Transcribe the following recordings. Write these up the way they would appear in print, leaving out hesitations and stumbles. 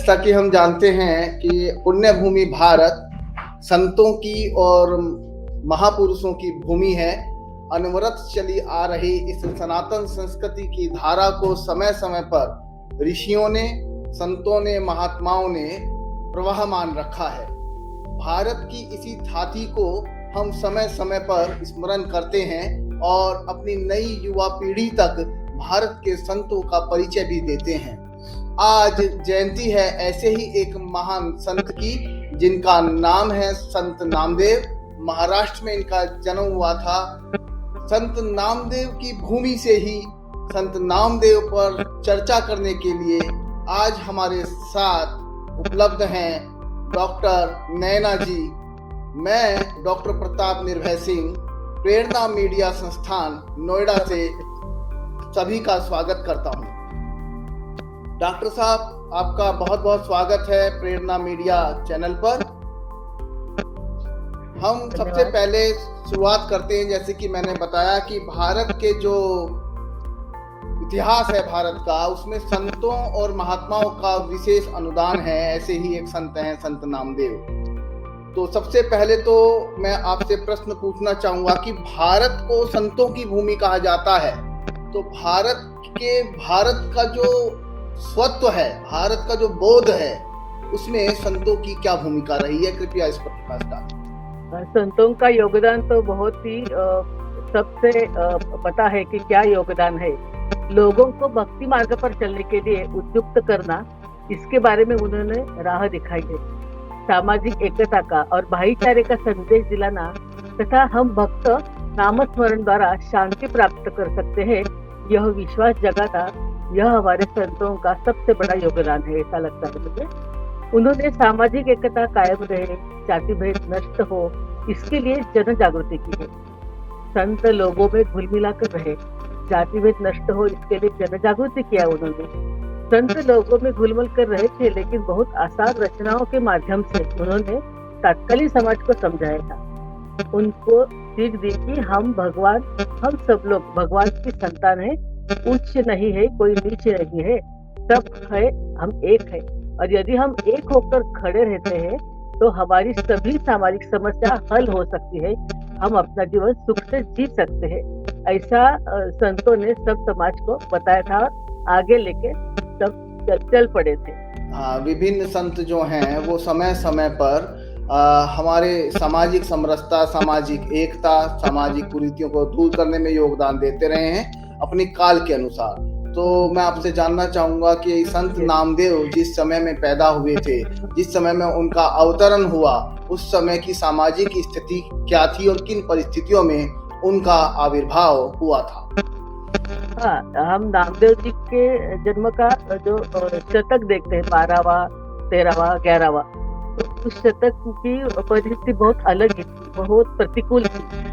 जैसा कि हम जानते हैं कि पुण्य भूमि भारत संतों की और महापुरुषों की भूमि है। अनवरत चली आ रही इस सनातन संस्कृति की धारा को समय समय पर ऋषियों ने, संतों ने, महात्माओं ने प्रवाहमान रखा है। भारत की इसी धाती को हम समय समय पर स्मरण करते हैं और अपनी नई युवा पीढ़ी तक भारत के संतों का परिचय भी देते हैं। आज जयंती है ऐसे ही एक महान संत की, जिनका नाम है संत नामदेव। महाराष्ट्र में इनका जन्म हुआ था। संत नामदेव की भूमि से ही संत नामदेव पर चर्चा करने के लिए आज हमारे साथ उपलब्ध हैं डॉक्टर नैना जी। मैं डॉक्टर प्रताप निर्भय सिंह, प्रेरणा मीडिया संस्थान नोएडा से सभी का स्वागत करता हूं। डॉक्टर साहब, आपका बहुत बहुत स्वागत है प्रेरणा मीडिया चैनल पर। हम सबसे पहले शुरुआत करते हैं, जैसे कि मैंने बताया कि भारत के जो इतिहास है भारत का, उसमें संतों और महात्माओं का विशेष अनुदान है। ऐसे ही एक संत हैं संत नामदेव। तो सबसे पहले तो मैं आपसे प्रश्न पूछना चाहूंगा कि भारत को संतों की भूमि कहा जाता है, तो भारत का जो स्वत्व है, भारत का जो बोध है, उसमें संतों की क्या भूमिका रही है? कृपया इस पर प्रकाश डालें। संतों का योगदान तो बहुत ही सबसे पता है कि क्या योगदान है। लोगों को भक्ति मार्ग पर चलने के लिए उद्युक्त करना, इसके बारे में उन्होंने राह दिखाई है। सामाजिक एकता का और भाईचारे का संदेश दिलाना तथा हम भक्त नामस्मरण द्वारा शांति प्राप्त कर सकते हैं, यह विश्वास जगाना, यह हमारे संतों का सबसे बड़ा योगदान है, ऐसा लगता है मुझे। उन्होंने सामाजिक एकता कायम रहे, जाति भेद नष्ट हो, इसके लिए जन जागृति की है। संत लोगों में घुल मिलाकर रहे, जाति भेद नष्ट हो, इसके लिए जन जागृति किया उन्होंने। संत लोगों में घुलमिल कर रहे थे, लेकिन बहुत आसान रचनाओं के माध्यम से उन्होंने तत्कालीन समाज को समझाया था। उनको सीख दी कि हम सब लोग भगवान की संतान है, उच्च नहीं है, कोई नीचे नहीं है, सब है, हम एक है। और यदि हम एक होकर खड़े रहते हैं तो हमारी सभी सामाजिक समस्या हल हो सकती है, हम अपना जीवन सुख से जी सकते हैं। ऐसा संतों ने सब समाज को बताया था और आगे लेके सब चल पड़े थे। हाँ, विभिन्न संत जो हैं वो समय समय पर हमारे सामाजिक समरसता, सामाजिक एकता, सामाजिक कुरीतियों को दूर करने में योगदान देते रहे हैं अपनी काल के अनुसार। तो मैं आपसे जानना चाहूंगा कि संत नामदेव जिस समय में पैदा हुए थे, जिस समय में उनका अवतरण हुआ, उस समय की सामाजिक स्थिति क्या थी और किन परिस्थितियों में उनका आविर्भाव हुआ था? हाँ, हम नामदेव जी के जन्म का जो शतक देखते हैं, 12वां, 13वां, 11वां, तो उस शतक की परिस्थिति बहुत अलग ही, बहुत प्रतिकूल थी।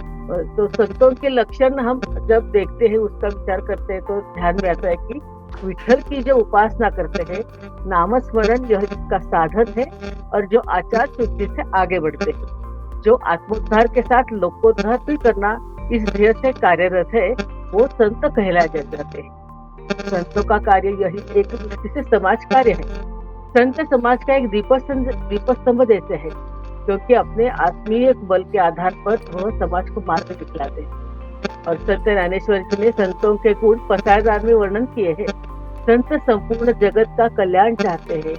तो संतों के लक्षण हम जब देखते हैं, उसका विचार करते हैं, तो ध्यान में आता है कि विठल की जो उपासना करते हैं, नामस्मरण जो इसका साधन है, और जो आचार शुद्धि से आगे बढ़ते हैं, जो आत्मोद्धार के साथ लोकोद्धार भी करना इस ध्येय से कार्यरत है, वो संत कहलाए जाते हैं। संतों का कार्य यही एक दृष्टि से समाज कार्य है। संत समाज का एक दीपस्तंभ जैसे है, क्योंकि अपने आत्मीय बल के आधार पर वह समाज को मार्ग दिखलाते हैं। और संत ज्ञानेश्वर जी ने संतों के गुण पसायदार में वर्णन किए हैं। संत संपूर्ण जगत का कल्याण चाहते हैं,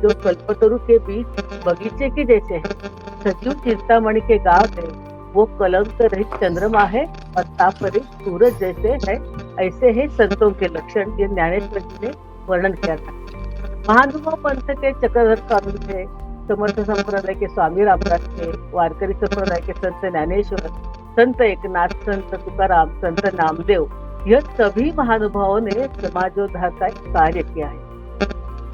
जो कल्पतरु के बीच बगीचे के जैसे है, सजीव चिंतामणि के गांव है, वो कलंक रहित चंद्रमा है और ताप रहित सूरज जैसे है। ऐसे है संतों के लक्षण, ये ज्ञानेश्वर जी ने वर्णन किया था। महानुभाव पंथ के चक्रधर स्वामी थे, समर्थ संप्रदाय के स्वामी रामदास थे, वारकरी संप्रदाय के संत ज्ञानेश्वर, संत एकनाथ, संत तुकाराम, संत नामदेव, यह सभी महानुभावों ने समाजोद्धार का कार्य किया है।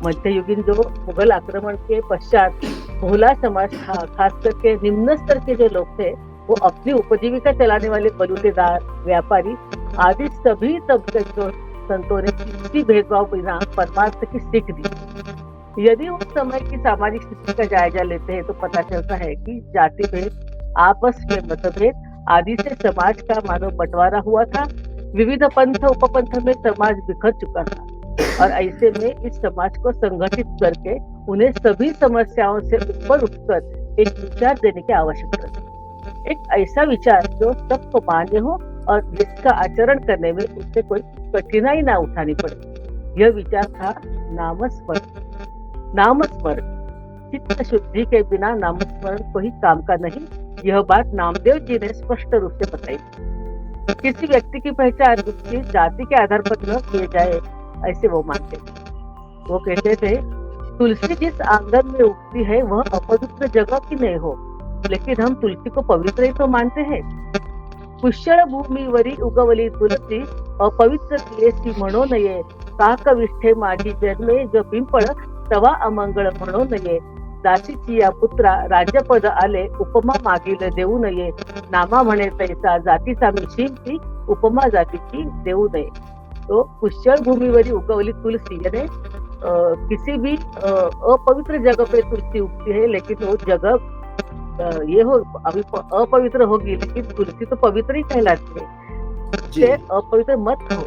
मध्ययुगीन जो मुगल आक्रमण के पश्चात भोला समाज, खास करके निम्न स्तर के जो लोग थे, वो अपनी उपजीविका चलाने वाले बलूतेदार, व्यापारी आदि सभी तबके जो संतों ने किसी भेदभाव बिना परमार्थ की सीख दी। यदि उस समय की सामाजिक स्थिति का जायजा लेते हैं तो पता चलता है कि जाति भेद, आपस में मतभेद आदि से समाज का मानव बंटवारा हुआ था। विविध पंथ उपपंथ में समाज बिखर चुका था। और ऐसे में इस समाज को संगठित करके उन्हें सभी समस्याओं से ऊपर उठकर एक विचार देने की आवश्यकता है। एक ऐसा विचार जो सबको मान्य हो और जिसका आचरण करने में उससे कोई कठिनाई ना उठानी पड़े। यह विचार था नामस्मरण। नामस्मरण चित्त शुद्धि के बिना नामस्मरण कोई काम का नहीं। यह बात नामदेव जी ने स्पष्ट रूप से बताई। किसी व्यक्ति की पहचान उसकी जाति के आधार पर न किए जाए ऐसे वो मानते। वो कहते थे, तुलसी जिस आंगन में उगती है वह अपवित्र जगह की नहीं हो, लेकिन हम तुलसी को पवित्र ही तो मानते हैं। पुष्कळ भूमीवरी उगवली तुलसी अपवित्र केसी म्हणो नये, काकविष्ठे माझी जन्मे जो पिंपळ तवा अमंगळ म्हणो नये, दासीची या पुत्रा राज्यपद आले उपमा मागील देऊ नये, नामा म्हणे तैसा जातीचा मी शिंपी उपमा जातीची देऊ नये। तो पुष्कळ भूमीवरी उगवली तुलसी यानी किसी भी अपवित्र जगह पे तुलसी उगती है, लेकिन वो जगह ये हो अभी अपवित्र होगी, लेकिन तुलसी तो पवित्र ही कहलाती है। से अपवित्र मत हो।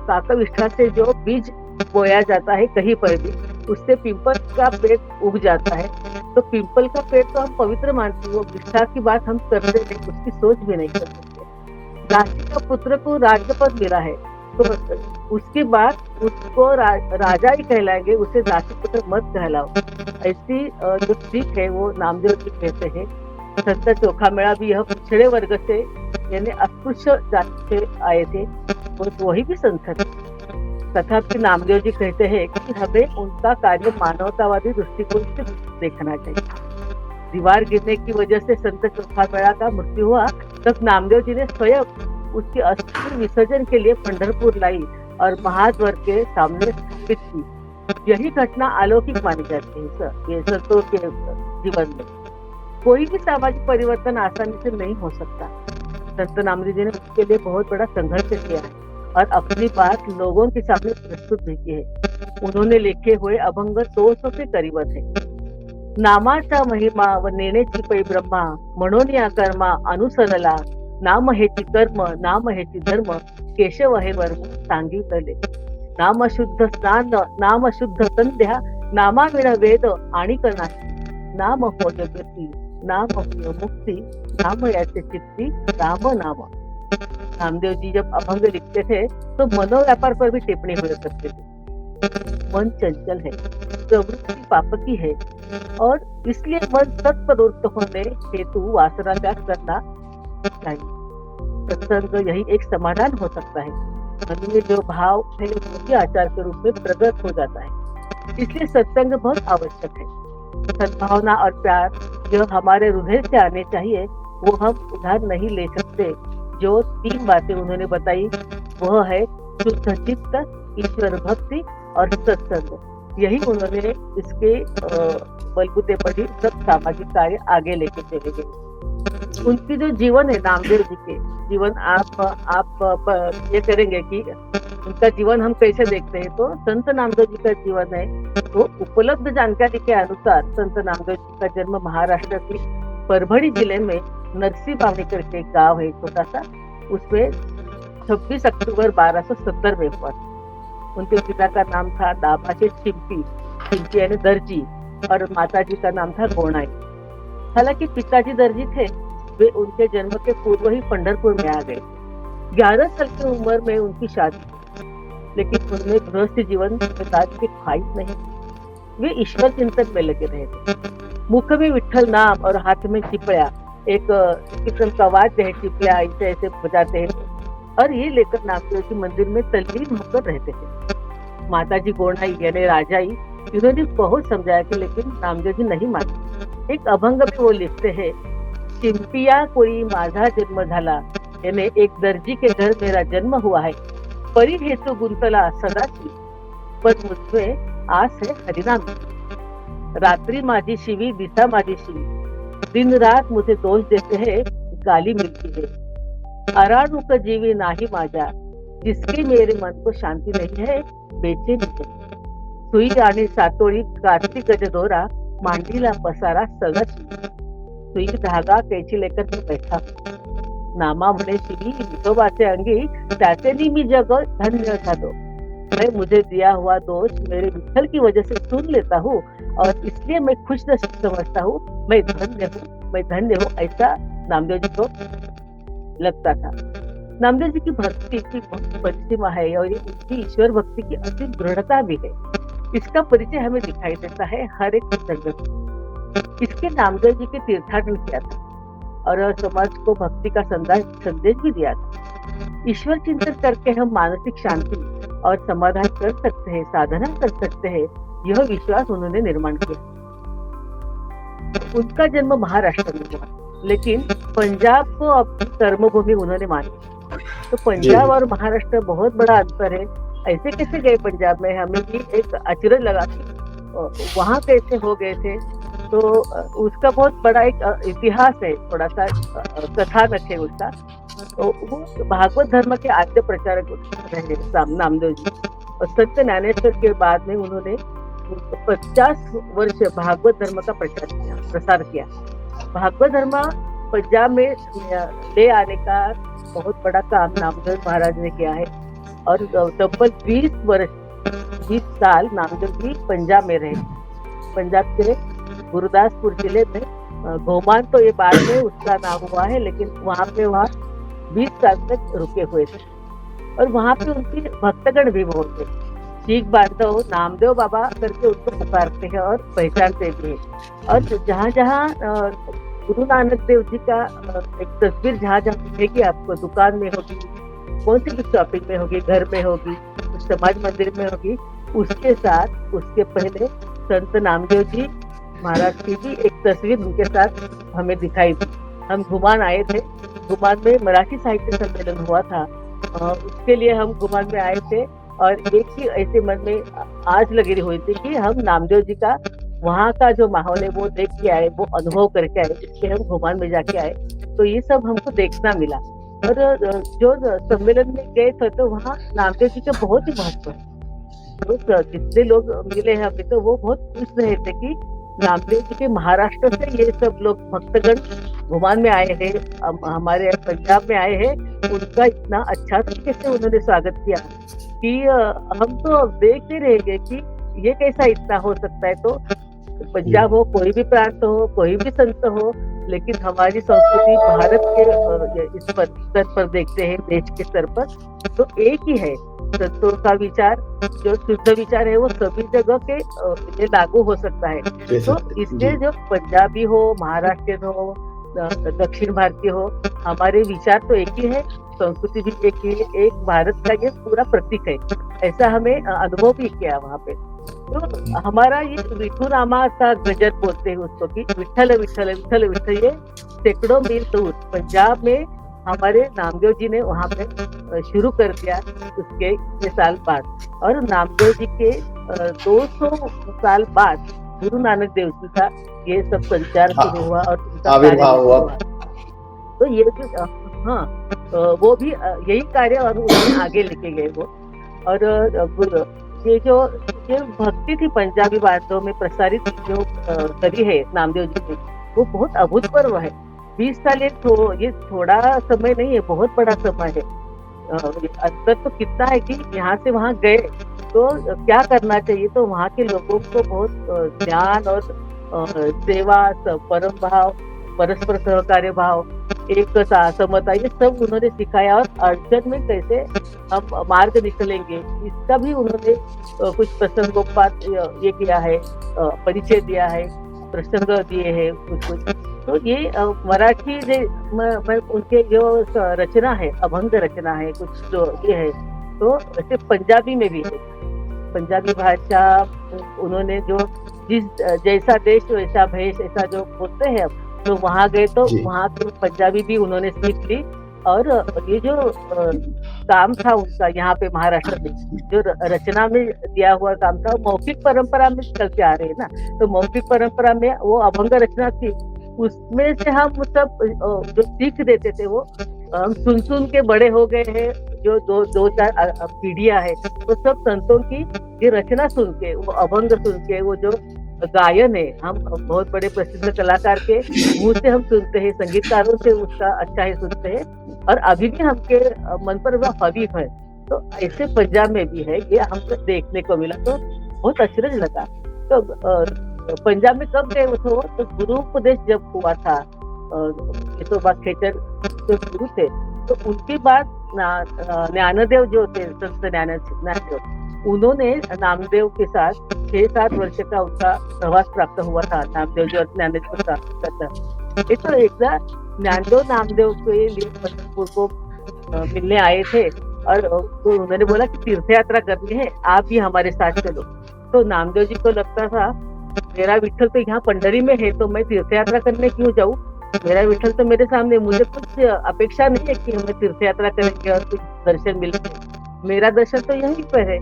काकविष्ठा से जो बीज बोया जाता है कहीं पर भी, उससे पिंपल का पेड़ उग जाता है। तो पिंपल का पेड़ तो हम पवित्र मानते हैं, वो विष्ठा की बात हम करते नहीं, उसकी सोच भी नहीं कर सकते। दासी का पुत्र को राज्यपद मिला है तो उसके बाद उसको राजा ही कहलाएंगे, उसे दासी पुत्र मत कहलाओ। ऐसी जो सीख है वो नामदेव जी कहते हैं। संत चोखामेळा भी यह पिछड़े वर्ग से यानी अस्पृश्य जाति से आए थे, वही भी संत थे। तथापि नामदेव जी कहते हैं कि हमें उनका कार्य मानवतावादी दृष्टिकोण से देखना चाहिए। दीवार गिरने की वजह से संत चोखामेळा का मृत्यु हुआ, तब नामदेव जी ने स्वयं उसकी अस्थि विसर्जन के लिए पंढरपुर लाई और महाद्वार के सामने स्थापित की। यही घटना अलौकिक मानी जाती है सर, ये संतों के जीवन में। कोई भी सामाजिक परिवर्तन आसानी से नहीं हो सकता। संत नामदेव जी ने उसके लिए बहुत बड़ा संघर्ष किया है और अपनी बात लोगों के सामने प्रस्तुत भी की है। उन्होंने लिखे हुए अभंग 200 के करीब थे। नामाचा महिमा व नेण्याची पै ब्रह्मा, म्हणून या कर्मा अनुसरला, नाम हेची कर्म नाम हेची धर्म, केशव हे वर्म सांगितले। नाम शुद्ध स्नान नाम शुद्ध संध्या, नामाविण वेद आणि नाही, नाम होय गती नाम होय मुक्ति, नाम याचे चित्ती राम नाम। नामदेव जी जब अभंग लिखते थे तो मनोव्यापार पर भी टिप्पणी हुआ करते थे। मन चंचल है, प्रवृत्ति पापकी है और इसलिए मन सत्प्रवृत्त होने हेतु वासना त्याग करना चाहिए। सत्संग यही एक समाधान हो सकता है। मन में जो भाव है वही आचार के रूप में प्रकट हो जाता है। इसलिए सत्संग बहुत आवश्यक है। सद्भावना और प्यार जो हमारे हृदय से आने चाहिए वो हम उधार नहीं ले सकते। जो 3 बातें उन्होंने बताई वह है शुद्ध चित्त, ईश्वर भक्ति और सत्संग। यही उन्होंने इसके बलबूते पर ही सब सामाजिक कार्य आगे लेके चले गए। उनकी जो जीवन है नामदेव जी के जीवन, आप ये करेंगे कि उनका जीवन हम कैसे देखते हैं, तो संत नामदेव जी का जीवन है तो उपलब्ध जानकारी के अनुसार संत नामदेव जी का जन्म महाराष्ट्र की परभणी जिले में नरसी बावणी करके एक गांव है छोटा सा, उसमें 26 अक्टूबर 1270 में हुआ। उनके पिता का नाम था दाभाचे चिंपी, चिंपी यानी दर्जी, और माताजी का नाम था गोणाई। हालांकि पिताजी दर्जी थे, वे उनके जन्म के पूर्व ही पंढरपुर में आ गए। 11 साल की उम्र में उनकी शादी, लेकिन उनमें गृहस्थ जीवन पिताजी की ख्वाहिश नहीं। वे ईश्वर चिंतन में लगे रहे थे। मुख में विठ्ठल नाम और हाथ में चिपड़ा, एक किस्म का वाद्य है चिपड़ा, ऐसे ऐसे बजाते हैं और ये लेकर नामदेव जी मंदिर में तल्लीन होकर रहते थे। माताजी गोणाई यानी राजाई, इन्होंने बहुत समझाया कि लेकिन नामदेव जी नहीं मानते। एक अभंग में वो लिखते हैं, चिंपिया कोई माझा जन्म झाला, यानी एक दर्जी के घर मेरा जन्म हुआ है। परी हेतु गुंतला सदाची, पर मुझमें आस है हरिनाम। रात्रि माझी शिवी दिशा माझी शिवी, दिन रात मुझे दोष देते हैं गाली मिलती है। अराणुक जीवी नाही माझा, जिसकी मेरे मन को शांति नहीं है बेचैनी है। सुई आणि सातोळी कार्तिक गज दोरा, मांडीला पसारा सगळची। सुई धागा कैची लेकर मी बैठा, नामा म्हणे शिवी विठोबाचे अंगी, त्याचे मी जग धन्य झालो। मैं मुझे दिया हुआ दोष मेरे विठल की वजह से सुन लेता हूँ और इसलिए मैं खुश नसीब समझता हूँ, मैं धन्य हूँ, ऐसा नामदेव जी को लगता था। नामदेव जी की भक्ति की बहुत परिसीमा है और ये उनकी ईश्वर भक्ति की अति दृढ़ता भी है। इसका परिचय हमें दिखाई देता है हर एक संगत में। इसके नामदेव जी के तीर्थाटन किया था और समाज को भक्ति का संदेश भी दिया था। ईश्वर चिंतन करके हम मानसिक शांति और समाधान कर सकते हैं, साधना कर सकते हैं, यह विश्वास उन्होंने निर्माण किया। उनका जन्म महाराष्ट्र में हुआ, लेकिन पंजाब को अपनी कर्मभूमि उन्होंने मानी। तो पंजाब और महाराष्ट्र बहुत बड़ा अंतर है। ऐसे कैसे गए पंजाब में, हमें भी एक अचरज लगा कि वहां कैसे हो गए थे। तो उसका बहुत बड़ा एक इतिहास है, थोड़ा सा कथानक है उसका। तो वो भागवत धर्म के आद्य प्रचारक रहे नामदेव जी और संत ज्ञानेश्वर के बाद में उन्होंने 50 वर्ष भागवत धर्म का प्रसार किया। भागवत धर्म पंजाब में ले आने का बहुत बड़ा काम नामदेव महाराज ने किया है और तब्बल 20 साल नामदेव जी पंजाब में रहे। पंजाब के गुरदासपुर जिले में घोमान, तो ये बाद में उसका नाम हुआ है, लेकिन वहाँ 20 साल तक रुके हुए थे और वहाँ पे उनकी भक्तगण भी बहुत थे। सीख बांधव नामदेव बाबा करके उनको पुकारते हैं और पहचानते भी हैं। और जहाँ जहाँ गुरु नानक देव जी का एक तस्वीर जहाँ जहाँ मिलेगी आपको, दुकान में होगी, कौन सी भी शॉपिंग में होगी, घर में होगी, समाज मंदिर में होगी, उसके साथ उसके पहले संत नामदेव जी महाराज की भी एक तस्वीर उनके साथ हमें दिखाई दी। हम घुमान आए थे, घुमान में मराठी साहित्य सम्मेलन हुआ था, उसके लिए हम घुमान में आए थे और एक ही ऐसे मन में आज लगी हुई थी कि हम नामदेव जी का वहाँ का जो माहौल है वो देख के आए, वो अनुभव करके आए, इसलिए हम घुमान में जाके आए। तो ये सब हमको देखना मिला और जो सम्मेलन में गए थे तो वहाँ नामदेव जी का बहुत ही महत्व है। तो जितने लोग मिले हैं अभी, तो वो बहुत खुश रहे थे कि नामदेव जी के महाराष्ट्र से ये सब लोग भक्तगण घुमान में आए हैं, हमारे पंजाब में आए हैं, उनका इतना अच्छा तरीके से उन्होंने स्वागत किया कि हम तो देखते रहेंगे कि ये कैसा इतना हो सकता है। तो पंजाब हो, कोई भी प्रांत हो, कोई भी संत हो, लेकिन हमारी संस्कृति भारत के इस स्तर पर देखते हैं, देश के स्तर पर, तो एक ही है। संतों का विचार जो शुद्ध विचार है वो सभी जगह के ये लागू हो सकता है। तो इसलिए जो पंजाबी हो, महाराष्ट्रियन हो, दक्षिण भारतीय हो, हमारे विचार तो एक ही है, संस्कृति भी एक ही है, एक भारत का ये पूरा प्रतीक है। ऐसा हमें अनुभव भी किया वहाँ पे। तो हमारा ये विठुरामा का गजर बोलते हैं उसको कि विठल विठल विठल विठल, ये सैकड़ों मील दूर पंजाब में हमारे नामदेव जी ने वहाँ पे शुरू कर दिया उसके 6 साल बाद। और नामदेव जी के 200 साल बाद गुरु नानक देव जी का ये सब संचार शुरू हुआ और उनका आविर्भाव हुआ। तो ये जो वो भी यही कार्य और उन्हें आगे लेके गए वो। और ये जो भक्ति थी पंजाबी बातों में प्रसारित जो करी है नामदेव जी ने, वो बहुत अभूतपूर्व है। 20 साल ये थोड़ा समय नहीं है, बहुत बड़ा समय है। अंतर तो कितना है कि यहाँ से वहाँ गए तो क्या करना चाहिए, तो वहाँ के लोगों को बहुत ज्ञान और सेवा, परम भाव, परस्पर सहकार्य भाव, एकता, समता, ये सब उन्होंने सिखाया। और अड़चन में कैसे हम मार्ग निकलेंगे इसका भी उन्होंने कुछ प्रसंगोपात ये किया है, परिचय दिया है, प्रसंग दिए हैं कुछ। तो ये मराठी में उनके जो रचना है, अभंग रचना है कुछ जो ये है, तो ऐसे पंजाबी में भी है। पंजाबी भाषा उन्होंने जो जैसा देश वैसा भेष, ऐसा जो बोलते हैं, तो वहाँ गए तो वहाँ की पंजाबी भी उन्होंने सीख ली। और ये जो काम था उनका यहाँ पे महाराष्ट्र में, जो रचना में दिया हुआ काम था, मौखिक परंपरा में चलते आ रहे हैं ना, तो मौखिक परंपरा में वो अभंग रचना थी, उसमें से हम सब जो सीख देते थे वो हम सुन के बड़े हो गए हैं। जो दो चार पीढ़ियां है, वो सब संतों की ये रचना सुन के, वो अभंग सुन के, वो जो गायन है, हम बहुत बड़े प्रसिद्ध कलाकार के मुंह से हम सुनते हैं, संगीतकारों से उसका अच्छा ही सुनते हैं। और अभी भी हमके मन पर वह हबीब है तो ऐसे पंजाब में भी है, ये हमको देखने को मिला, तो बहुत अचरज लगा। तो पंजाब में कब गए थे वो, तो गुरु उपदेश जब हुआ था, यशोबा खेचर जो गुरु थे, तो उनके बाद ज्ञानदेव जो थे, संत ज्ञानदेव, उन्होंने नामदेव के साथ 6-7 वर्ष का उनका प्रवास प्राप्त हुआ था, नामदेव जी और ज्ञानेश्वर का। ये तो एकदा ज्ञानदेव नामदेव के लिए पंढरपुर को मिलने आए थे, और तो उन्होंने बोला कि तीर्थ यात्रा करनी है, आप भी हमारे साथ चलो। तो नामदेव जी को लगता था मेरा विठल तो यहाँ पंडरी में है, तो मैं तीर्थ यात्रा करने क्यों जाऊँ, मेरा विठल तो मेरे सामने, मुझे कुछ अपेक्षा नहीं है कि हमें तीर्थ यात्रा करेंगे और कुछ दर्शन मिलेंगे, मेरा दर्शन तो यहीं पर है।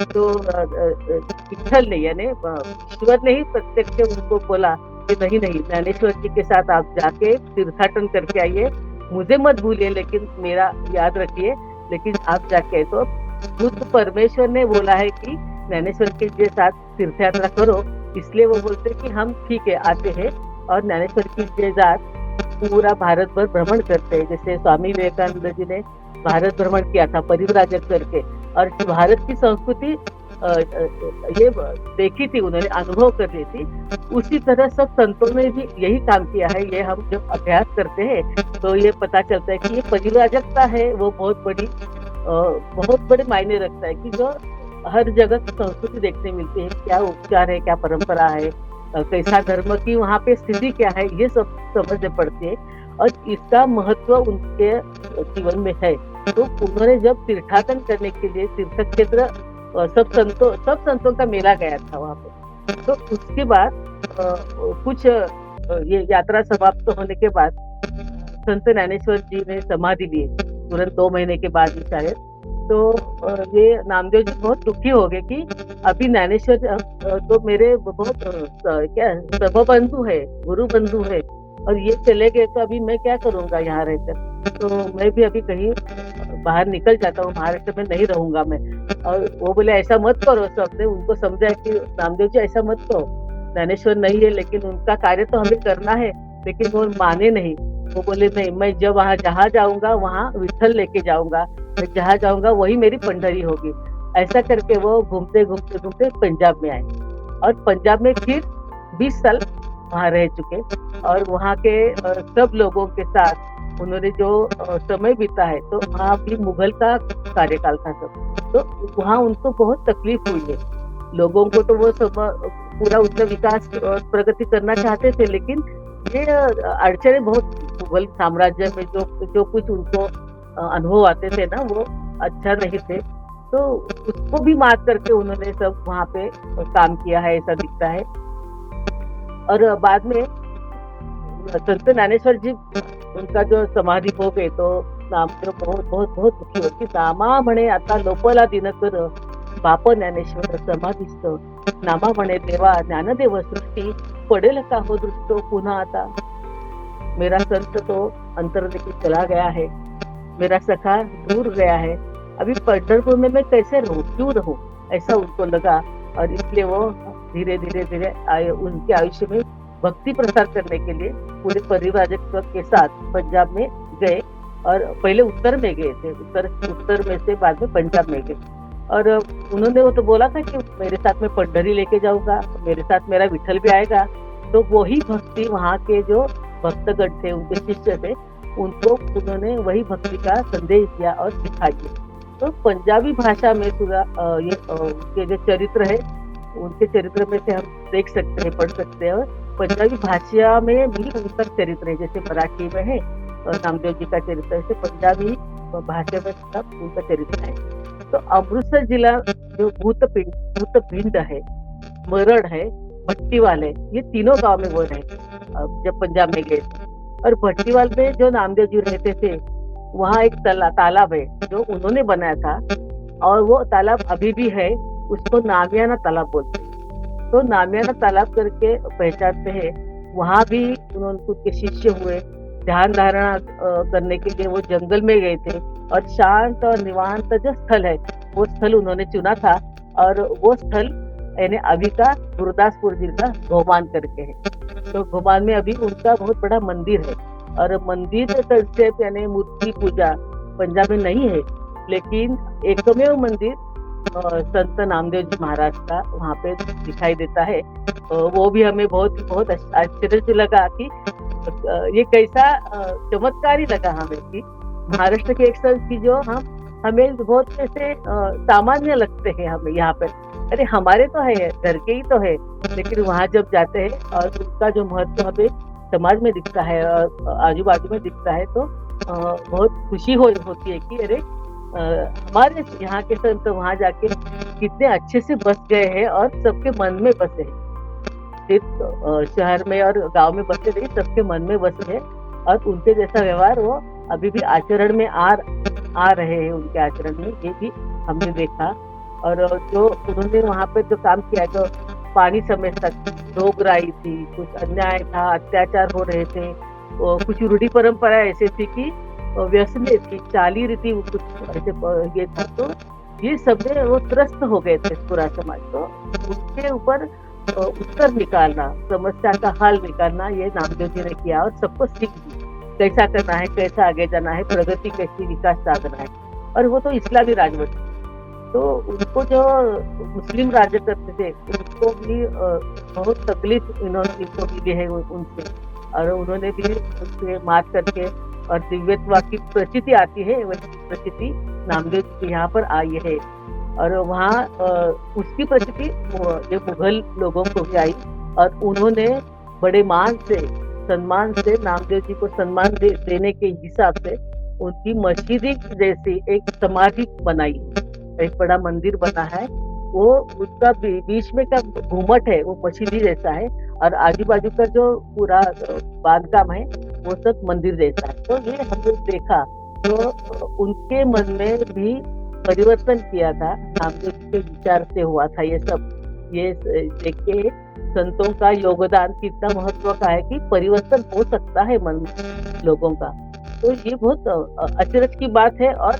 तो विठल ने, यानी ईश्वर ने ही प्रत्यक्ष उनको बोला कि नहीं नहीं, ज्ञानेश्वर जी के साथ आप जाके तीर्थाटन करके आइए, मुझे मत भूलिए लेकिन मेरा याद रखिए, लेकिन आप जाके। तो बुद्ध परमेश्वर ने बोला है कि ज्ञानेश्वर के साथ तीर्थ यात्रा करो, इसलिए वो बोलते कि हम ठीक है आते हैं, और ज्ञानेश्वर की के साथ पूरा भारत भर भ्रमण करते हैं। जैसे स्वामी विवेकानंद जी ने भारत भ्रमण किया था परिव्राजक करके, और भारत की संस्कृति ये देखी थी उन्होंने, अनुभव कर ली थी। उसी तरह सब संतों ने भी यही काम किया है। ये हम जब अभ्यास करते हैं तो ये पता चलता है कि ये परिव्राजकता है वो बहुत बड़े मायने रखता है, कि जो हर जगह की संस्कृति देखने मिलती है, क्या उपचार है, क्या परंपरा है, कैसा धर्म की वहाँ पे स्थिति क्या है, ये सब समझने पड़ती है, और इसका महत्व उनके जीवन में है। तो उन्होंने जब तीर्थाटन करने के लिए तीर्थ क्षेत्र, सब संतों का मेला गया था वहाँ पे। तो उसके बाद कुछ ये यात्रा समाप्त होने के बाद संत ज्ञानेश्वर जी ने समाधि ली, तुरंत 2 महीने के बाद ही शायद। तो ये नामदेव जी बहुत दुखी हो गए कि अभी ज्ञानेश्वर तो मेरे बहुत क्या सर्वबंधु है, गुरु बंधु है, और ये चले गए तो अभी मैं क्या करूंगा यहाँ रहकर। तो मैं भी अभी कहीं बाहर निकल जाता हूँ, महाराष्ट्र में नहीं रहूंगा मैं। और वो बोले ऐसा मत करो, सबने उनको समझा कि नामदेव जी ऐसा मत करो, ज्ञानेश्वर नहीं है लेकिन उनका कार्य तो हमें करना है, लेकिन वो माने नहीं। वो बोले नहीं, मैं जब वहाँ जहाँ जाऊंगा वहाँ विठल लेके जाऊंगा, मैं जहाँ जाऊंगा वही मेरी पंडरी होगी। ऐसा करके वो घूमते घूमते घूमते पंजाब में आए, और पंजाब में फिर 20 साल वहाँ रह चुके, और वहाँ के सब लोगों के साथ उन्होंने जो समय बीता है, तो वहाँ भी मुगल का कार्यकाल था सब, तो वहाँ उनको बहुत तकलीफ हुई है। लोगों को तो वो सब पूरा उनका विकास और प्रगति करना चाहते थे, लेकिन ये अड़चने बहुत मुगल साम्राज्य में जो कुछ उनको अनुभव आते थे ना, वो अच्छा नहीं थे। तो उसको भी मात करके उन्होंने सब वहाँ पे काम किया है, ऐसा दिखता है। और बाद में संत ज्ञानेश्वर जी उनका जो समाधि हो गए, तो नामदेव बहुत बहुत बहुत दुखी होती। नामा म्हणे आता लोपला दिनकर, बाप ज्ञानेश्वर समाधिस्थ, नामा म्हणे देवा ज्ञानदेव सृष्टी, पडेल का हो दृष्टो पुन्हा आता। मेरा संत तो अंतर्देखी चला गया है, मेरा सखा दूर गया है, अभी पंढरपुर में मैं कैसे रहूं, क्यों रहूं, ऐसा उनको लगा। और इसलिए वो धीरे धीरे धीरे उनके आयुष्य में भक्ति प्रसार करने के लिए पूरे परिवारक के साथ पंजाब में गए, और पहले उत्तर में गए थे, उत्तर में से बाद में पंजाब में गए। और उन्होंने वो तो बोला था कि मेरे साथ में पंडरी लेके जाऊंगा, मेरे साथ मेरा विठल भी आएगा। तो वही भक्ति वहाँ के जो भक्तगण थे, उनके शिष्य थे, उनको उन्होंने वही भक्ति का संदेश दिया और सिखा दिया। तो पंजाबी भाषा में पूरा ये उनके जो चरित्र है, उनके चरित्र में से हम देख सकते हैं, पढ़ सकते हैं। और पंजाबी भाषा में भी उनका चरित्र है, जैसे मराठी में है नामदेव जी का चरित्र, ऐसे पंजाबी भाषा में सब उनका चरित्र है। तो अमृतसर जिला जो भूतपिंड है, मरड़ है, भट्टीवाल है, ये तीनों गांव में वो रहे जब पंजाब में गए थे। और भट्टीवाल में जो नामदेव जी रहते थे, वहाँ एक तालाब है जो उन्होंने बनाया था, और वो तालाब अभी भी है, उसको नामियाना तालाब बोलते हैं। तो नामियाना तालाब करके पहचानते हैं। वहाँ भी उन्होंने खुद के शिष्य हुए, ध्यान धारणा करने के लिए वो जंगल में गए थे, और शांत और निवांत जो स्थल है वो स्थल उन्होंने चुना था। और वो स्थल यानी अभी का गुरदासपुर जिला घोमान करके है। तो घोमान में अभी उनका बहुत बड़ा मंदिर है, और मंदिर कंसेप्ट यानी मूर्ति पूजा पंजाब में नहीं है, लेकिन एकमेव मंदिर संत नामदेव जी महाराज का वहाँ पे दिखाई देता है। वो भी हमें बहुत बहुत आश्चर्य से लगा कि ये कैसा चमत्कारी लगा हमें कि महाराष्ट्र के एक संत की जो हमें बहुत ऐसे सामान्य लगते हैं हमें यहाँ पे, अरे हमारे तो है, घर के ही तो है, लेकिन वहाँ जब जाते हैं और उसका जो महत्व हमें समाज में दिखता है और आजू बाजू में दिखता है तो बहुत खुशी होती है कि अरे हमारे यहाँ के संत वहाँ जाके कितने अच्छे से बस गए हैं और सबके मन में बसे हैं। सिर्फ शहर में और गांव में बसे नहीं, सबके मन में बसे हैं और उनके जैसा व्यवहार वो अभी भी आचरण में आ रहे हैं। उनके आचरण में ये भी हमने देखा। और जो उन्होंने वहाँ पे जो काम किया, जो पानी समय तक रोगराई थी, कुछ अन्याय था, अत्याचार हो रहे थे, कुछ रूढ़ी परंपरा ऐसे थी कि व्यसने थी, चाली रीति कुछ ऐसे ये था, तो ये सब वो त्रस्त हो गए थे पूरा समाज। तो उसके ऊपर उत्तर निकालना, समस्या का हल निकालना, ये नामदेव जी ने किया और सबको सीख दी कैसा करना है, कैसा आगे जाना है, प्रगति कैसी, विकास साधना है। और वो तो इस्लामी राजवट, तो उनको जो मुस्लिम राज्य करते थे उनको भी बहुत तकलीफ इनको मिली है उनसे, और उन्होंने भी उससे मात करके और दिव्यत्व की प्रचिति आती है, वही प्रचिति नामदेव जी यहाँ पर आई है। और वहाँ उसकी प्रचिति ये मुगल लोगों को भी आई और उन्होंने बड़े मान से, सम्मान से नामदेव जी को सम्मान देने के हिसाब से उनकी मस्जिद जैसी एक समाधि बनाई, एक बड़ा मंदिर बना है। वो उसका बीच में का घूमट है वो मस्जिद जैसा है और आजू बाजू का जो पूरा बांधकाम है वो सब मंदिर जैसा है। तो ये हमने देखा, तो उनके मन में भी परिवर्तन किया था, नामदेव जी के विचार से हुआ था ये सब। ये देख के संतों का योगदान कितना महत्व का है कि परिवर्तन हो सकता है मन में लोगों का। तो ये बहुत अचरज की बात है और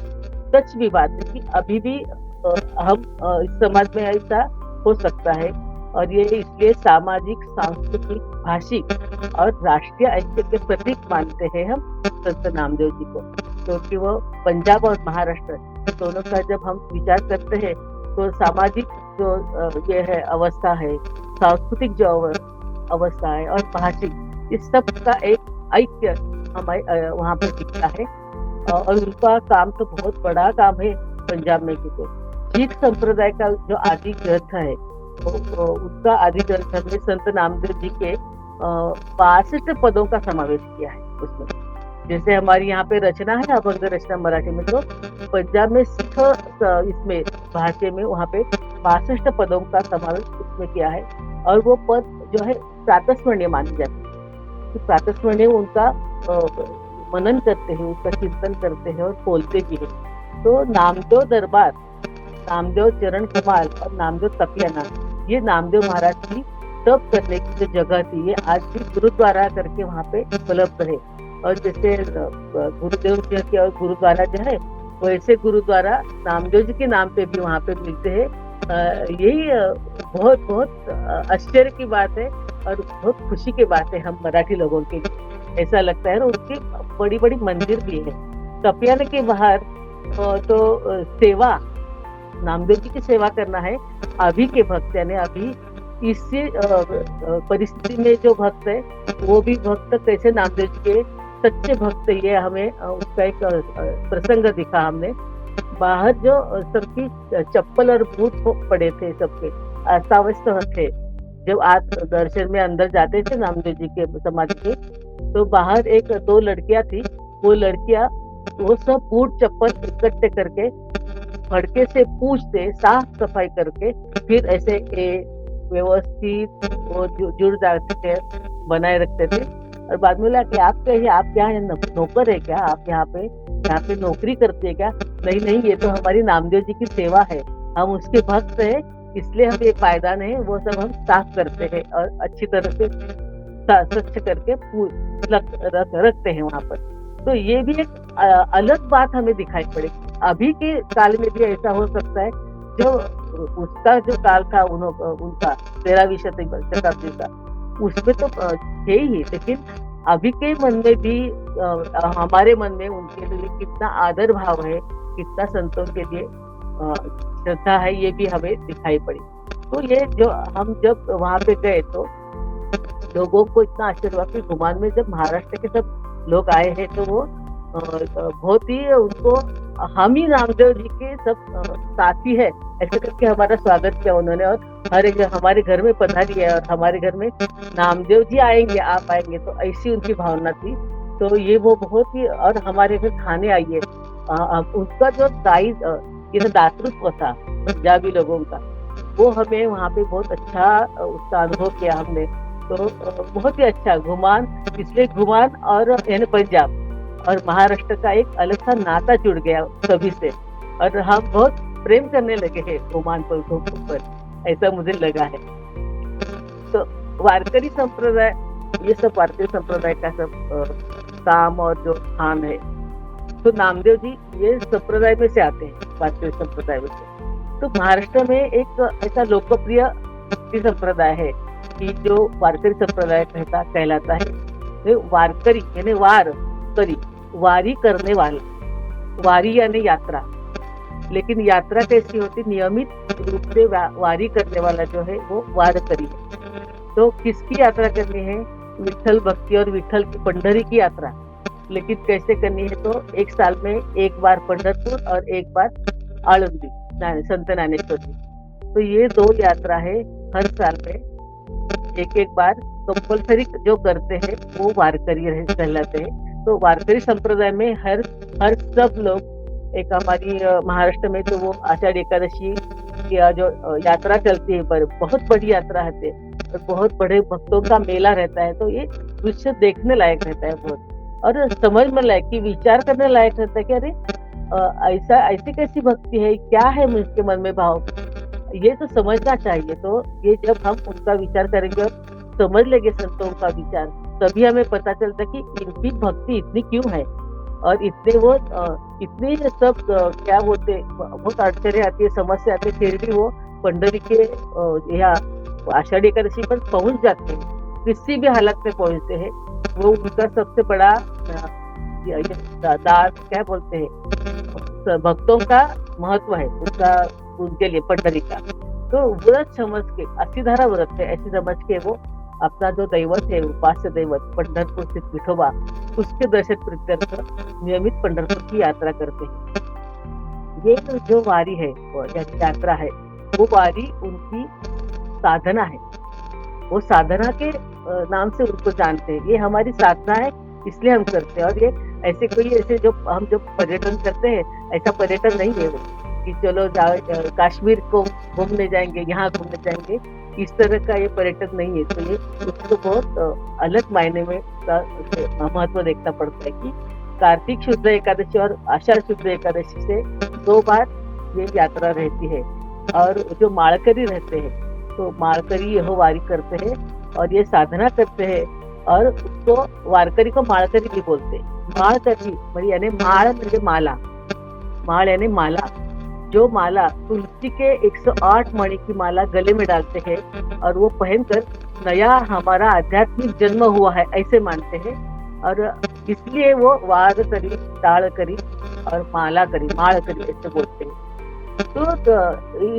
सच भी बात है कि अभी भी हम इस समाज में ऐसा हो सकता है। और ये इसलिए सामाजिक, सांस्कृतिक, भाषिक और राष्ट्रीय ऐक्य के प्रतीक मानते हैं हम संत नामदेव जी को, क्योंकि वो पंजाब और महाराष्ट्र दोनों का जब हम विचार करते हैं तो सामाजिक जो ये है अवस्था है, सांस्कृतिक जो अवस्था है और भाषिक, इस सब का एक ऐक्य हमारे वहाँ पर दिखता है। और उनका काम तो बहुत बड़ा काम है पंजाब में, क्योंकि सिख संप्रदाय का जो आदि ग्रंथ है उसका आदि ग्रंथ में संत नामदेव जी के 62 पदों का समावेश किया है उसमें। जैसे हमारी यहाँ पे रचना है अभंग रचना मराठी में, तो पंजाब में सिख इसमें भाषा में वहाँ पे 62 पदों का समावेश उसमें किया है। और वो पद जो है प्रातस्मरणीय माने जाते हैं, तो प्रातस्मरणीय उनका मनन करते हैं, उसका चिंतन करते हैं और बोलते भी है। तो नामदेव दरबार, नामदेव चरण कमाल और नामदेव तपियाना, ये नामदेव महाराज की तप करने की जो जगह थी, ये आज भी गुरुद्वारा करके वहाँ पे उपलब्ध है। और जैसे गुरुदेव जी के और गुरुद्वारा जो है वैसे गुरुद्वारा नामदेव जी के नाम पे भी वहाँ पे मिलते हैं। यही बहुत बहुत आश्चर्य की बात है और बहुत खुशी की बात है हम मराठी लोगों के लिए, ऐसा लगता है। और उसकी बड़ी बड़ी मंदिर भी है। तपियाना के बाहर तो सेवा, नामदेव जी की सेवा करना है। अभी के भक्त यानी अभी इसी परिस्थिति में जो भक्त है वो भी भक्त कैसे नामदेव जी के सच्चे भक्त, ये हमें उसका एक प्रसंग दिखा हमने। बाहर जो सबकी चप्पल और बूट पड़े थे, सबके अस्ताव्यस्त थे। जब आज दर्शन में अंदर जाते थे नामदेव जी के समाधि के, तो बाहर एक दो लड़कियां थी, वो लड़कियां वो सब बूट चप्पल इकट्ठे करके फड़के से पूछते, साफ सफाई करके फिर ऐसे व्यवस्थित वो जुड़ जाते थे, बनाए रखते थे। और बाद में बोला कि आप क्या है, नौकर है क्या, आप यहाँ पे नौकरी करते हैं क्या? नहीं नहीं, ये तो हमारी नामदेव जी की सेवा है, हम उसके भक्त हैं, इसलिए हम ये पायदान है वो सब हम साफ करते हैं और अच्छी तरह से स्वच्छ करके रखते हैं वहाँ पर। तो ये भी एक अलग बात हमें दिखाई पड़ेगी। अभी के काल में भी ऐसा हो सकता है, जो उसका जो काल था उनका 13वीं शताब्दी का, उसमें तो है ही, लेकिन अभी के मन में भी हमारे मन में उनके लिए कितना आदर भाव है, कितना संतों के लिए श्रद्धा है ये भी हमें दिखाई पड़ी। तो ये जो हम जब वहाँ पे गए तो लोगों को इतना आश्चर्य हुआ कि घुमान में जब महाराष्ट्र के सब लोग आए हैं तो वो बहुत ही उनको हम ही रामदेव जी के सब साथी है ऐसे करके हमारा स्वागत किया उन्होंने। और हर एक हमारे घर में पधारी है और हमारे घर में नामदेव जी आएंगे, आप आएंगे, तो ऐसी उनकी भावना थी। तो ये वो बहुत ही, और हमारे घर खाने आइए, उनका जो ये दातृत्व था पंजाबी लोगों का, वो हमें वहाँ पे बहुत अच्छा उसका अनुभव किया हमने। तो बहुत ही अच्छा घुमान, इसलिए घुमान और यानी पंजाब और महाराष्ट्र का एक अलग सा नाता जुड़ गया सभी से, और हम बहुत प्रेम करने लगे हैं घुमान पर, ऐसा मुझे लगा है। तो वारकरी संप्रदाय, ये सब वारकरी संप्रदाय का सब काम और जो स्थान है, तो नामदेव जी ये संप्रदाय में से आते हैं, वारकरी संप्रदाय में से। तो महाराष्ट्र में एक ऐसा लोकप्रिय संप्रदाय है कि जो वारकरी संप्रदाय कहलाता है। वारकरी यानी वारी करने वाला, वारी यानी यात्रा, लेकिन यात्रा कैसी होती, नियमित रूप से वारी करने वाला जो है वो वारकरी है। तो किसकी यात्रा करनी है, विठल भक्ति और विठल की पंढरी की यात्रा, लेकिन कैसे करनी है, तो एक साल में एक बार पंढरपुर और एक बार आळंदी संत ज्ञानेश्वर जी। तो ये 2 यात्रा है हर साल में एक बार कंपल्सरी जो करते हैं वो वारकरी कहलाते हैं। तो वारकरी संप्रदाय में हर सब लोग, एक हमारी महाराष्ट्र में तो वो आषाढ़ एकादशी की जो यात्रा चलती है, पर बहुत बड़ी यात्रा रहती है और बहुत बड़े भक्तों का मेला रहता है। तो ये दृश्य देखने लायक रहता है बहुत, और समझ में लायक की विचार करने लायक रहता है कि अरे ऐसी कैसी भक्ति है, क्या है इसके मन में भाव, ये तो समझना चाहिए। तो ये जब हम उनका विचार करेंगे और समझ लेंगे संतों का विचार, तभी हमें पता चलता है कि इनकी भक्ति इतनी क्यों है, और इतने वो इतनी सब क्या बोलते, बहुत अड़चने आती है, समस्या आती है, फिर भी वो पंढरी के यहाँ आषाढ़ी एकादशी पर पहुंच जाते हैं, किसी भी हालत में पहुंचते हैं। वो उनका सबसे बड़ा दास क्या बोलते हैं, भक्तों का महत्व है उसका, उनके लिए पंढरी का। तो व्रत समझ के, असीधारा व्रत है ऐसी समझ के वो अपना जो दैवत है, उपास्य दैवत पंढरपुर स्थित विठोबा, उसके दर्शन प्रीत्यर्थ नियमित पंढरपुर की यात्रा करते हैं। ये जो वारी है, यात्रा है, वो वारी उनकी साधना है, वो साधना के नाम से उनको जानते हैं। ये हमारी साधना है, इसलिए हम करते हैं। और ये ऐसे कोई ऐसे जो हम जो पर्यटन करते हैं, ऐसा पर्यटन नहीं है वो कि चलो कश्मीर को घूमने जाएंगे, यहाँ घूमने जाएंगे, इस तरह का ये पर्यटन नहीं है। तो ये उसको बहुत अलग मायने में महत्व देखना पड़ता है कि कार्तिक शुद्ध एकादशी और आषाढ़ शुद्ध एकादशी से 2 बार ये यात्रा रहती है। और जो मालकरी रहते हैं, तो मालकरी यह वारी करते हैं और ये साधना करते हैं, और उसको वारकरी को मालकरी भी बोलते हैं। मालकरी यानी माळ म्हणजे माला, माळ यानी माला, जो माला तुलसी के 108 मणि की माला गले में डालते हैं और वो पहनकर नया हमारा आध्यात्मिक जन्म हुआ है ऐसे मानते हैं, और इसलिए वो वार करी, ताड़ करी और माला करी, माळ करी ऐसे बोलते हैं। तो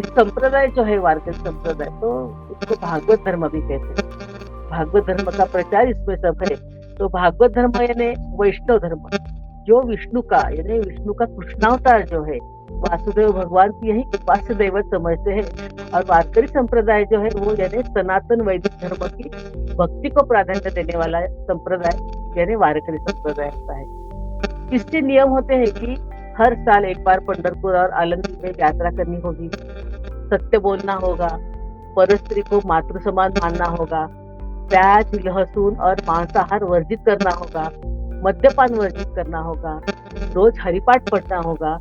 संप्रदाय जो है वारकरी संप्रदाय, तो उसको भागवत धर्म भी कहते हैं। भागवत धर्म का प्रचार इसमें सब है। तो भागवत धर्म यानी वैष्णव धर्म, जो विष्णु का यानी विष्णु का कृष्णावतार जो है, वासुदेव भगवान की यही उपास्य दैवत समझते हैं। और वारकरी संप्रदाय जो है वो यानी सनातन वैदिक धर्म की भक्ति को प्राधान्य देने वाला संप्रदाय यानी वारकरी संप्रदाय होता है। इसके नियम होते हैं कि हर साल एक बार पंढरपुर और आळंदी में यात्रा करनी होगी, सत्य बोलना होगा, परस्त्री को मातृ समान मानना होगा, प्याज, लहसुन और मांसाहार वर्जित करना होगा, मद्यपान वर्जित करना होगा, रोज हरिपाठ पढ़ना होगा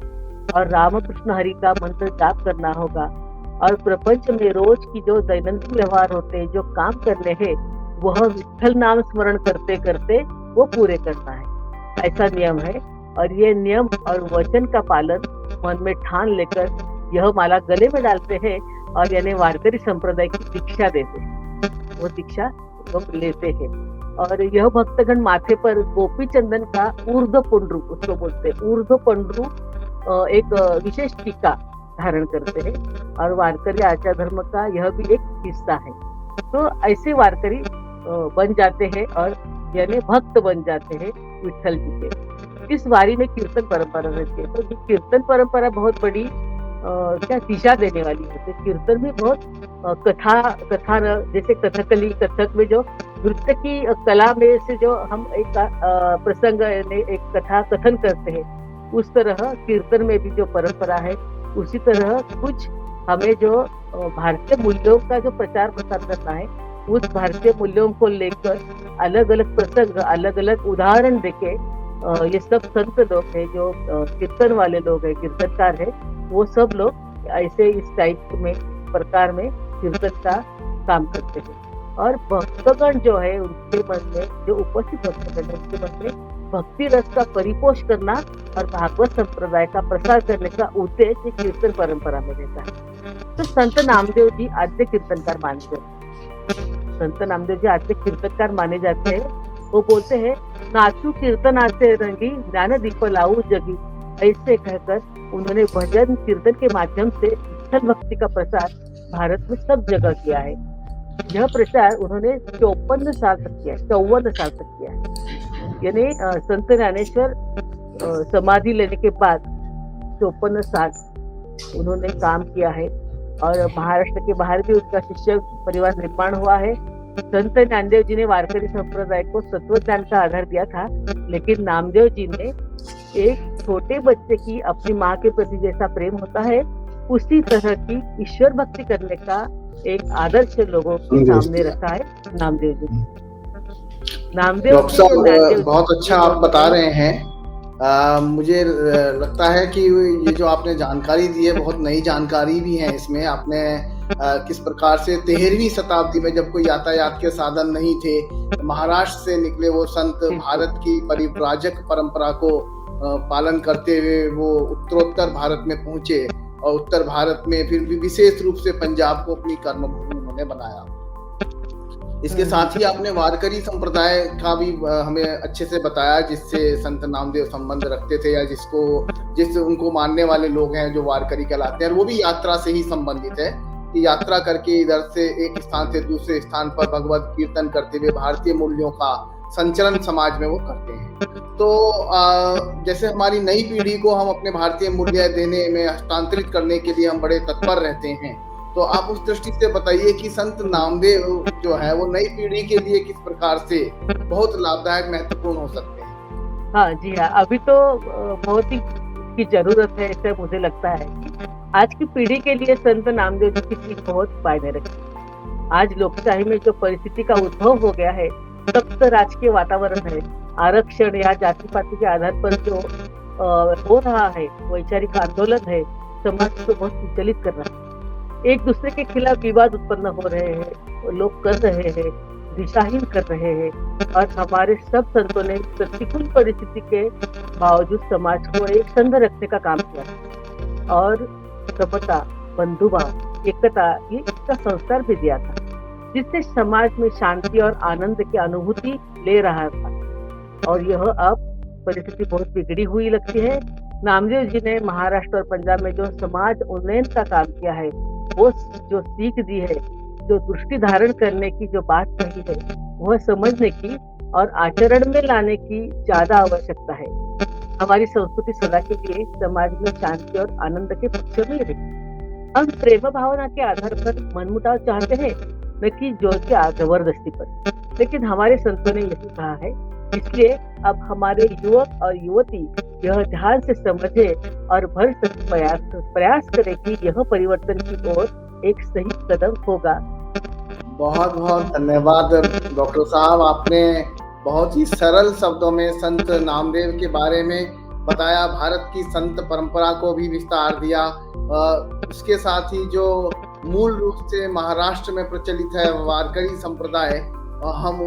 और रामकृष्ण हरि का मंत्र जाप करना होगा, और प्रपंच में रोज की जो दैनंदिन व्यवहार होते हैं, जो काम करने हैं, वह विठल नाम स्मरण करते करते वो पूरे करना है, ऐसा नियम है। और ये नियम और वचन का पालन मन में ठान लेकर यह माला गले में डालते हैं और यानी वारकरी संप्रदाय की दीक्षा देते हैं, वो दीक्षा लोग लेते हैं। और यह भक्तगण माथे पर गोपी चंदन का ऊर्ध्व पुंड्रू, उसको बोलते हैं ऊर्ध्व पुंड्रू एक विशेष टीका धारण करते हैं और वारकरी आचार धर्म का यह भी एक हिस्सा है। तो ऐसे वारकरी बन जाते हैं और यानी भक्त बन जाते हैं विठ्ठल जी के। इस वारी में कीर्तन परंपरा रहती है, तो ये कीर्तन परंपरा बहुत बड़ी क्या दिशा देने वाली है। तो कीर्तन भी बहुत कथा जैसे कथकली, कथक में जो नृत्य की कला में से जो हम एक प्रसंग एक कथा कथन करते हैं, उस तरह कीर्तन में भी जो परंपरा है, उसी तरह कुछ हमें जो भारतीय मूल्यों का जो प्रचार प्रसार करना है, उस भारतीय मूल्यों को लेकर अलग अलग प्रसंग, अलग अलग उदाहरण देके ये सब संत लोग हैं जो कीर्तन वाले लोग हैं, कीर्तनकार है, वो सब लोग ऐसे इस टाइप में प्रकार में कीर्तन का काम करते हैं। और भक्तगण जो है उनके मन में, जो उपस्थित भक्तगण है उनके मन में भक्ति रस का परिपोष करना और भागवत संप्रदाय का प्रसार करने का उद्देश्य कीर्तन परंपरा में रहता है। तो संत नामदेव जी आद्य कीर्तनकार माने जाते हैं। संत नामदेव जी आद्य कीर्तनकार माने जाते हैं। वो बोलते हैं, नाचू कीर्तनाचे रंगी, ज्ञान दीप लाऊ जगी। ऐसे कहकर उन्होंने भजन कीर्तन के माध्यम से विठ्ठल भक्ति का प्रसार भारत में सब जगह किया है। यह प्रचार उन्होंने 54 साल तक किया, 54 साल तक किया है। यानी संत ज्ञानेश्वर समाधि लेने के बाद 54 साल उन्होंने काम किया है और महाराष्ट्र के बाहर भी उनका शिष्य परिवार निर्माण हुआ है। संत नामदेव जी ने वारकरी संप्रदाय को तत्वज्ञान का आधार दिया था, लेकिन नामदेव जी ने एक छोटे बच्चे की अपनी माँ के प्रति जैसा प्रेम होता है, उसी तरह की ईश्वर भक्ति करने का एक आदर्श लोगों के सामने रखा है नामदेव जी। नामदेव डॉक्टर साहब बहुत अच्छा आप बता रहे हैं। मुझे लगता है कि ये जो आपने जानकारी दी है, बहुत नई जानकारी भी है इसमें। आपने किस प्रकार से 13वीं शताब्दी में जब कोई यातायात के साधन नहीं थे, महाराष्ट्र से निकले वो संत भारत की परिव्राजक परंपरा को पालन करते हुए वो उत्तरोत्तर भारत में पहुंचे और उत्तर भारत में फिर भी विशेष रूप से पंजाब को अपनी कर्मभूमि उन्होंने बनाया। इसके साथ ही आपने वारकरी संप्रदाय का भी हमें अच्छे से बताया, जिससे संत नामदेव संबंध रखते थे या जिससे उनको मानने वाले लोग हैं जो वारकरी कहलाते हैं, और वो भी यात्रा से ही संबंधित है कि यात्रा करके इधर से एक स्थान से दूसरे स्थान पर भगवत कीर्तन करते हुए भारतीय मूल्यों का संचरण समाज में वो करते हैं। तो जैसे हमारी नई पीढ़ी को हम अपने भारतीय मूल्य देने में हस्तांतरित करने के लिए हम बड़े तत्पर रहते हैं, तो आप उस दृष्टि से बताइए कि संत नामदेव जो है वो नई पीढ़ी के लिए किस प्रकार से बहुत लाभदायक महत्वपूर्ण हो सकते हैं। हाँ जी हाँ, अभी तो बहुत ही की जरूरत है, ऐसे मुझे लगता है। आज की पीढ़ी के लिए संत नामदेव जी की चीज बहुत मायने रखती। आज लोकशाही में जो परिस्थिति का उद्भव हो गया है, सख्त राजकीय वातावरण है, आरक्षण या जाति पाति के आधार पर जो हो रहा है वैचारिक आंदोलन है, समाज को बहुत विचलित कर रहा है। एक दूसरे के खिलाफ विवाद उत्पन्न हो रहे हैं, लोग कर रहे हैं, दिशाहीन कर रहे हैं, और हमारे सब संतों ने प्रतिकूल परिस्थिति के बावजूद समाज को एक संग रखने का काम किया और समता, बंधुभाव, एकता ये इसका संस्कार भी दिया था, जिससे समाज में शांति और आनंद की अनुभूति ले रहा था। और यह अब परिस्थिति बहुत बिगड़ी हुई लगती है। नामदेव जी ने महाराष्ट्र और पंजाब में जो समाज उन्नयन का काम किया है, वो जो सीख दी है, जो दृष्टि धारण करने की जो बात कही है, वह समझने की और आचरण में लाने की ज्यादा आवश्यकता है। हमारी संस्कृति सदा के लिए समाज में शांति और आनंद के पक्ष में रही। हम प्रेम भावना के आधार पर मनमुटाव चाहते हैं, न कि जोर के जबरदस्ती पर। लेकिन हमारे संतों ने यही कहा है, इसलिए अब हमारे युवक और युवती यह ध्यान से समझे और भर प्रयास करे कि यह परिवर्तन की ओर एक सही कदम होगा। बहुत बहुत धन्यवाद डॉक्टर साहब, आपने बहुत ही सरल शब्दों में संत नामदेव के बारे में बताया, भारत की संत परंपरा को भी विस्तार दिया। उसके साथ ही जो मूल रूप से महाराष्ट्र में प्रचलित है वारकरी संप्रदाय, हम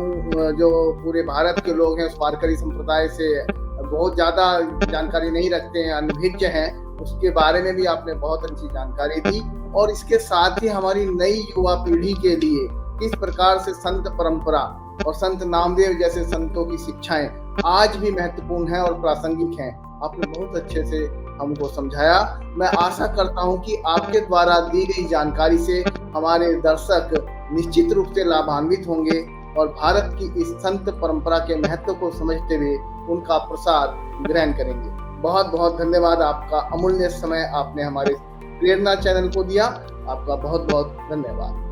जो पूरे भारत के लोग हैं उस वारकरी संप्रदाय से बहुत ज़्यादा जानकारी नहीं रखते हैं, अनभिज्ञ हैं, उसके बारे में भी आपने बहुत अच्छी जानकारी दी। और इसके साथ ही हमारी नई युवा पीढ़ी के लिए किस प्रकार से संत परंपरा और संत नामदेव जैसे संतों की शिक्षाएं आज भी महत्वपूर्ण हैं और प्रासंगिक हैं, आपने बहुत अच्छे से हमको समझाया। मैं आशा करता हूं कि आपके द्वारा दी गई जानकारी से हमारे दर्शक निश्चित रूप से लाभान्वित होंगे और भारत की इस संत परंपरा के महत्व को समझते हुए उनका प्रसाद ग्रहण करेंगे। बहुत बहुत धन्यवाद, आपका अमूल्य समय आपने हमारे प्रेरणा चैनल को दिया। आपका बहुत बहुत धन्यवाद।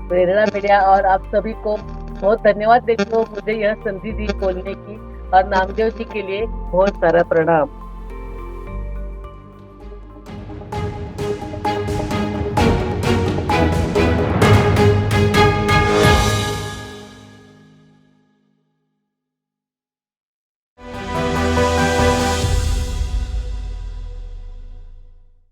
प्रेरणा मीडिया और आप सभी को बहुत धन्यवाद। देखो, मुझे यह संधि दी बोलने की, और नामदेव जी के लिए बहुत सारा प्रणाम।